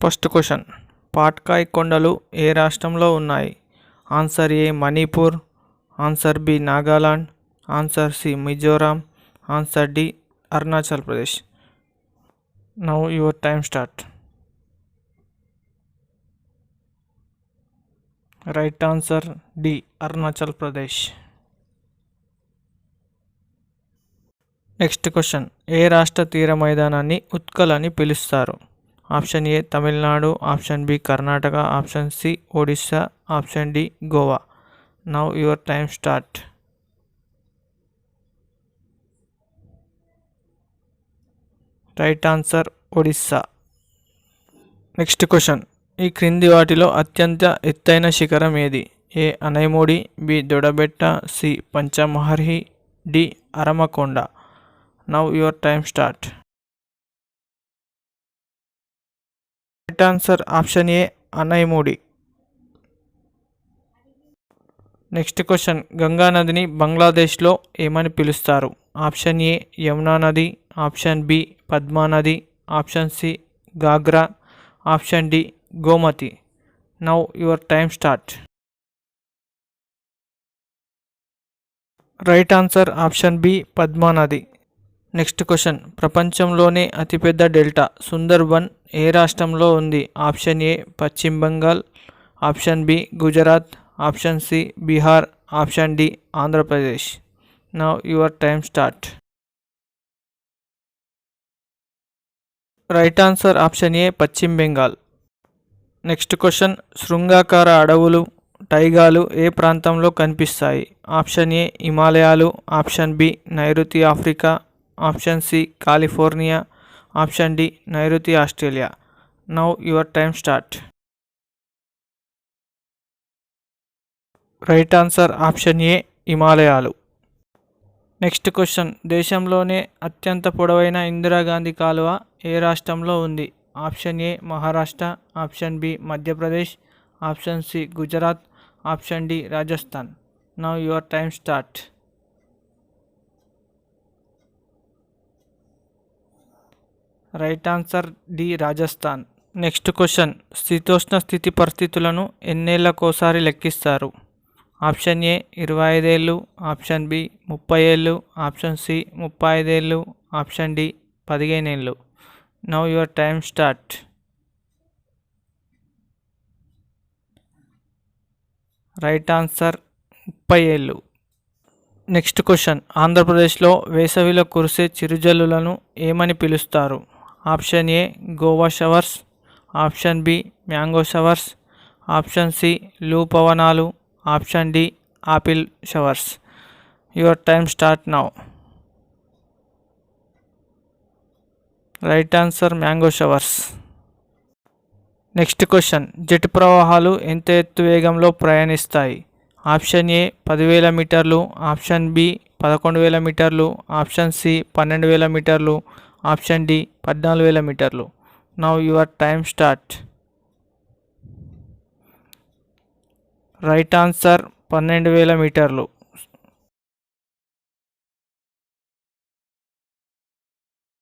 First question, Patkai కొండలు ఏ రాష్ట్రంలో ఉన్నాయి? Answer A Manipur, answer B Nagaland, answer C Mizoram, answer D Arunachal Pradesh. Now your time start. Right answer D Arunachal Pradesh. Next question, ఏ రాష్ట్ర తీర మైదానాన్ని ఉత్కల్ అని పిలుస్తారు? Option A Tamil Nadu, option B Karnataka, option C Odisha, option D Goa. Now your time start. Right answer Odisha. Next question, ఈ క్రింది వాటిలో అత్యంత ఎత్తైన శిఖరం ఏది? A Anamudi, B Doddabetta, C Pachmarhi, D అరమకొండ. Now your time start. Right answer option A Anaimudi. Next question, Ganga నదిని బంగ్లాదేశ్లో ఏమని పిలుస్తారు? ఆప్షన్ ఏ యమునా నది, ఆప్షన్ బి పద్మా నది, option C Ghaghra, option D Gomti. Now your time start. Right answer option B Padma నది. నెక్స్ట్ క్వశ్చన్, ప్రపంచంలోనే అతిపెద్ద delta Sundarban ఏ రాష్ట్రంలో ఉంది? Option A Paschim Bengal, option B Gujarat, option C Bihar, option D Andhra Pradesh. Now your time start. Right answer option A Paschim Bengal. Next question, శృంగాకార అడవులు టైగాలు ఏ ప్రాంతంలో కనిపిస్తాయి? Option A హిమాలయాలు, option B నైరుతి Africa, option C California, option D నైరుతి Australia. Now your time start. Right answer option A హిమాలయాలు. Next question, దేశంలోనే అత్యంత పొడవైన ఇందిరాగాంధీ కాలువ ఏ రాష్ట్రంలో ఉంది? Option A Maharashtra, option B Madhya Pradesh, option C Gujarat, option D Rajasthan. Now your time start. Right answer D Rajasthan. Next question, శీతోష్ణ స్థితి పరిస్థితులను ఎన్నేళ్లకోసారి లెక్కిస్తారు? ఆప్షన్ ఏ 25 ఏళ్ళు, ఆప్షన్ బి 30 ఏళ్ళు, ఆప్షన్ సి 35 ఏళ్ళు, ఆప్షన్ డి 15 ఏళ్ళు. Now your time start. Right answer 30 ఏళ్ళు. Next question, ఆంధ్రప్రదేశ్లో వేసవిలో కురిసే చిరుజల్లులను ఏమని పిలుస్తారు? Option A Goa showers, option B mango showers, option C loo పవనాలు, option D apple showers. Your time start now. Right answer mango showers. Next question, jet ప్రవాహాలు ఎంత ఎత్తు వేగంలో ప్రయాణిస్తాయి? ఆప్షన్ ఏ 10,000 మీటర్లు, ఆప్షన్ బి 11,000 మీటర్లు, ఆప్షన్ సి 12,000 మీటర్లు, ఆప్షన్ డి 14,000 మీటర్లు. Now your time start. Right answer 12,000 మీటర్లు.